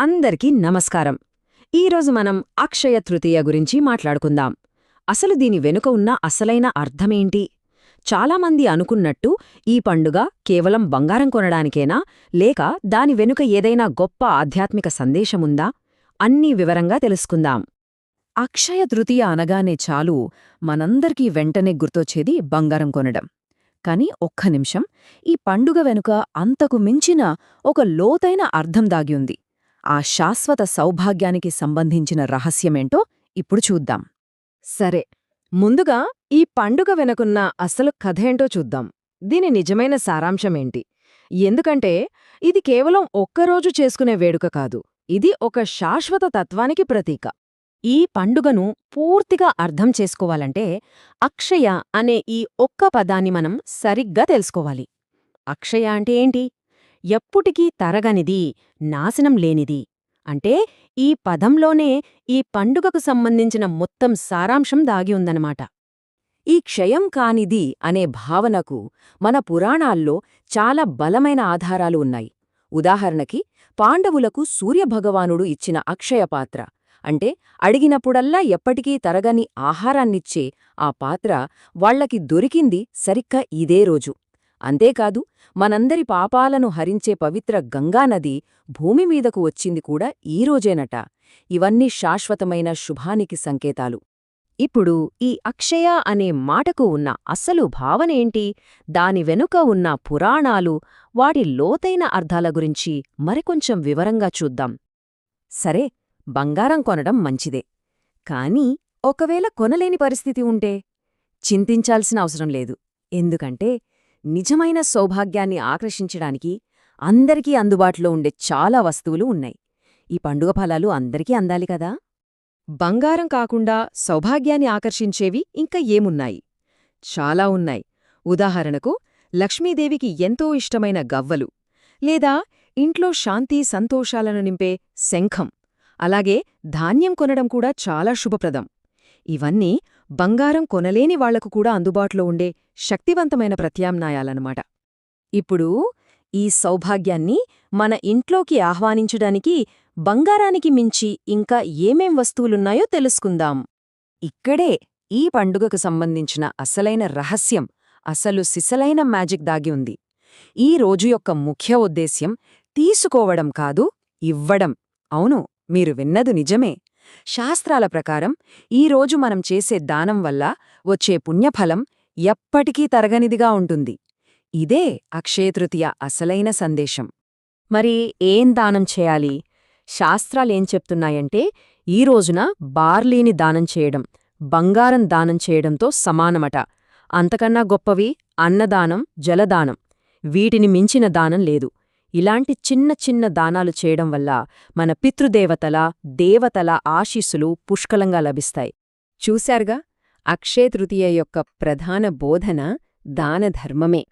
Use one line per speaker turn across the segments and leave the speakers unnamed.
అందరికీ నమస్కారం. ఈరోజు మనం అక్షయ తృతీయ గురించి మాట్లాడుకుందాం. అసలు దీని వెనుక ఉన్న అసలైన అర్థమేంటి? చాలామంది అనుకున్నట్టు ఈ పండుగ కేవలం బంగారం కొనడానికేనా, లేక దాని వెనుక ఏదైనా గొప్ప ఆధ్యాత్మిక సందేశముందా? అన్నీ వివరంగా తెలుసుకుందాం.
అక్షయ తృతీయ అనగానే చాలు మనందరికీ వెంటనే గుర్తొచ్చేది బంగారం కొనడం. కాని ఒక్క నిమిషం, ఈ పండుగ వెనుక అంతకు మించిన ఒక లోతైన అర్థం దాగి ఉంది. ఆ శాశ్వత సౌభాగ్యానికి సంబంధించిన రహస్యమేంటో ఇప్పుడు చూద్దాం.
సరే, ముందుగా ఈ పండుగ వెనుకున్న అసలు కథేంటో చూద్దాం. దీని నిజమైన సారాంశమేంటి? ఎందుకంటే ఇది కేవలం ఒక్కరోజు చేసుకునే వేడుక కాదు, ఇది ఒక శాశ్వత తత్వానికి ప్రతీక. ఈ పండుగను పూర్తిగా అర్థం చేసుకోవాలంటే అక్షయ అనే ఈ ఒక్క పదాన్ని మనం సరిగ్గా తెలుసుకోవాలి. అక్షయ అంటే ఏంటి? ఎప్పుటికీ తరగనిది, నాశనం లేనిది. అంటే ఈ పదంలోనే ఈ పండుగకు సంబంధించిన మొత్తం సారాంశం దాగి ఉందన్నమాట. ఈ క్షయం కానిది అనే భావనకు మన పురాణాల్లో చాలా బలమైన ఆధారాలు ఉన్నాయి. ఉదాహరణకి పాండవులకు సూర్యభగవానుడు ఇచ్చిన అక్షయపాత్ర, అంటే అడిగినప్పుడల్లా ఎప్పటికీ తరగని ఆహారాన్నిచ్చే ఆ పాత్ర వాళ్లకి దొరికింది సరిగ్గా ఇదే రోజు. అంతేకాదు, మనందరి పాపాలను హరించే పవిత్ర గంగానది భూమిమీదకు వచ్చింది కూడా ఈ రోజేనట. ఇవన్నీ శాశ్వతమైన శుభానికి సంకేతాలు. ఇప్పుడు ఈ అక్షయ అనే మాటకు ఉన్న అసలు భావనేంటి? దాని వెనుక ఉన్న పురాణాలు, వాటి లోతైన అర్థాల గురించి మరికొంచెం వివరంగా చూద్దాం. సరే, బంగారం కొనడం మంచిదే. కానీ ఒకవేళ కొనలేని పరిస్థితి ఉంటే చింతించాల్సిన అవసరం లేదు. ఎందుకంటే నిజమైన సౌభాగ్యాన్ని ఆకర్షించడానికి అందరికీ అందుబాటులో ఉండే చాలా వస్తువులు ఉన్నాయి. ఈ పండుగ ఫలాలు అందరికీ అందాలి కదా. బంగారం కాకుండా సౌభాగ్యాన్ని ఆకర్షించేవి ఇంకా ఏమున్నాయి? చాలా ఉన్నాయి. ఉదాహరణకు, లక్ష్మీదేవికి ఎంతో ఇష్టమైన గవ్వలు, లేదా ఇంట్లో శాంతి సంతోషాలను నింపే శంఖం, అలాగే ధాన్యం కొనడం కూడా చాలా శుభప్రదం. ఇవన్నీ బంగారం కొనలేని వాళ్లకు కూడా అందుబాటులో ఉండే శక్తివంతమైన ప్రత్యామ్నాయాలన్నమాట. ఇప్పుడు ఈ సౌభాగ్యాన్ని మన ఇంట్లోకి ఆహ్వానించడానికి బంగారానికి మించి ఇంకా ఏమేం వస్తువులున్నాయో తెలుసుకుందాం. ఇక్కడే ఈ పండుగకు సంబంధించిన అసలైన రహస్యం, అసలు సిసలైన మ్యాజిక్ దాగి ఉంది. ఈ రోజు యొక్క ముఖ్య ఉద్దేశ్యం తీసుకోవడం కాదు, ఇవ్వడం. అవును, మీరు విన్నది నిజమే. శాస్త్రాల ప్రకారం ఈరోజు మనం చేసే దానం వల్ల వచ్చే పుణ్యఫలం ఎప్పటికీ తరగనిదిగా ఉంటుంది. ఇదే అక్షయతృతీయ అసలైన సందేశం. మరి ఏం దానం చేయాలి? శాస్త్రాలేం చెప్తున్నాయంటే ఈ రోజున బార్లీని దానం చేయడం బంగారం దానం చేయడంతో సమానమట. అంతకన్నా గొప్పవి అన్నదానం, జలదానం. వీటిని మించిన దానం లేదు. ఇలాంటి చిన్న చిన్న దానాలు చేయడం వల్ల మన పితృదేవతల, దేవతల ఆశీస్సులు పుష్కలంగా లభిస్తాయి. చూశారుగా, అక్షయతృతీయ యొక్క ప్రధాన బోధన దానధర్మమే.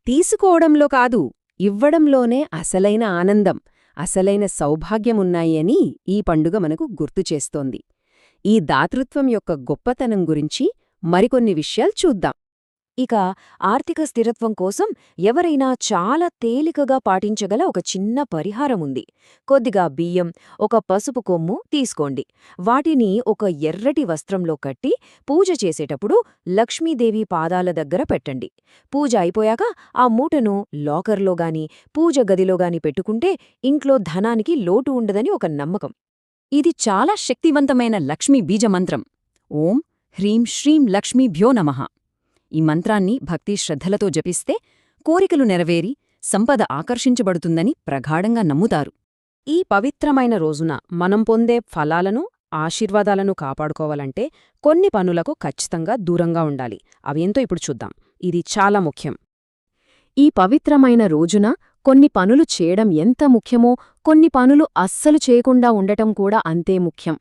తీసుకోవడంలో కాదు, ఇవ్వడంలోనే అసలైన ఆనందం, అసలైన సౌభాగ్యమున్నాయి అని ఈ పండుగ మనకు గుర్తుచేస్తోంది. ఈ దాతృత్వం యొక్క గొప్పతనం గురించి మరికొన్ని విషయాలు చూద్దాం. ఇక ఆర్థిక స్థిరత్వం కోసం ఎవరైనా చాలా తేలికగా పాటించగల ఒక చిన్న పరిహారముంది. కొద్దిగా బియ్యం, ఒక పసుపు కొమ్ము తీసుకోండి. వాటిని ఒక ఎర్రటి వస్త్రంలో కట్టి పూజ చేసేటప్పుడు లక్ష్మీదేవి పాదాల దగ్గర పెట్టండి. పూజ అయిపోయాక ఆ మూటను లాకర్లోగాని, పూజ గదిలోగాని పెట్టుకుంటే ఇంట్లో ధనానికి లోటు ఉండదని ఒక నమ్మకం. ఇది చాలా శక్తివంతమైన లక్ష్మీ బీజమంత్రం. ఓం హ్రీం శ్రీం లక్ష్మీభ్యో నమః. ఈ మంత్రాన్ని భక్తి శ్రద్ధలతో జపిస్తే కోరికలు నెరవేరి సంపద ఆకర్షించబడుతుందని ప్రగాఢంగా నమ్ముతారు. ఈ పవిత్రమైన రోజున మనం పొందే ఫలాలను, ఆశీర్వాదాలను కాపాడుకోవాలంటే కొన్ని పనులకు ఖచ్చితంగా దూరంగా ఉండాలి. అవేంతో ఇప్పుడు చూద్దాం. ఇది చాలా ముఖ్యం. ఈ పవిత్రమైన రోజున కొన్ని పనులు చేయడం ఎంత ముఖ్యమో కొన్ని పనులు అస్సలు చేయకుండా ఉండటం కూడా అంతే ముఖ్యం.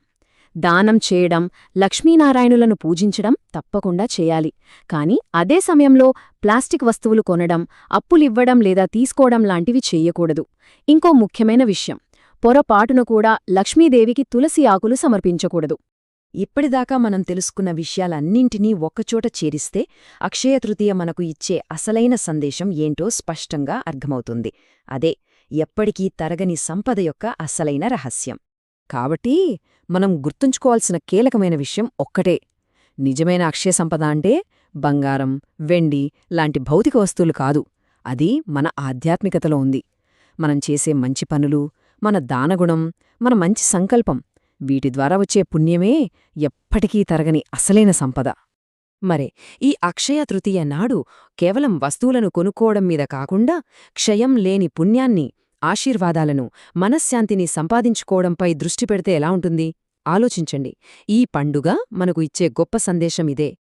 దానం చేయడం, లక్ష్మీనారాయణులను పూజించడం తప్పకుండా చేయాలి. కాని అదే సమయంలో ప్లాస్టిక్ వస్తువులు కొనడం, అప్పులివ్వడం లేదా తీసుకోవడం లాంటివి చెయ్యకూడదు. ఇంకో ముఖ్యమైన విషయం, పొరపాటున కూడా లక్ష్మీదేవికి తులసి ఆకులు సమర్పించకూడదు. ఇప్పటిదాకా మనం తెలుసుకున్న విషయాలన్నింటినీ ఒక్కచోట చేరిస్తే అక్షయతృతీయ మనకు ఇచ్చే అసలైన సందేశం ఏంటో స్పష్టంగా అర్థమవుతుంది. అదే, ఎప్పటికీ తరగని సంపద యొక్క అసలైన రహస్యం. కాబట్టి మనం గుర్తుంచుకోవాల్సిన కీలకమైన విషయం ఒక్కటే. నిజమైన అక్షయ సంపద అంటే బంగారం, వెండి లాంటి భౌతిక వస్తువులు కాదు. అది మన ఆధ్యాత్మికతలో ఉంది. మనం చేసే మంచి పనులు, మన దానగుణం, మన మంచి సంకల్పం, వీటి ద్వారా వచ్చే పుణ్యమే ఎప్పటికీ తరగని అసలైన సంపద. మరే ఈ అక్షయ తృతీయ నాడు కేవలం వస్తువులను కొనుక్కోవడం మీద కాకుండా క్షయం లేని పుణ్యాన్ని, ఆశీర్వాదాలను, మనశ్శాంతిని సంపాదించుకోవడంపై దృష్టి పెడితే ఎలా ఉంటుంది? ఆలోచించండి. ఈ పండుగ మనకు ఇచ్చే గొప్ప సందేశం ఇదే.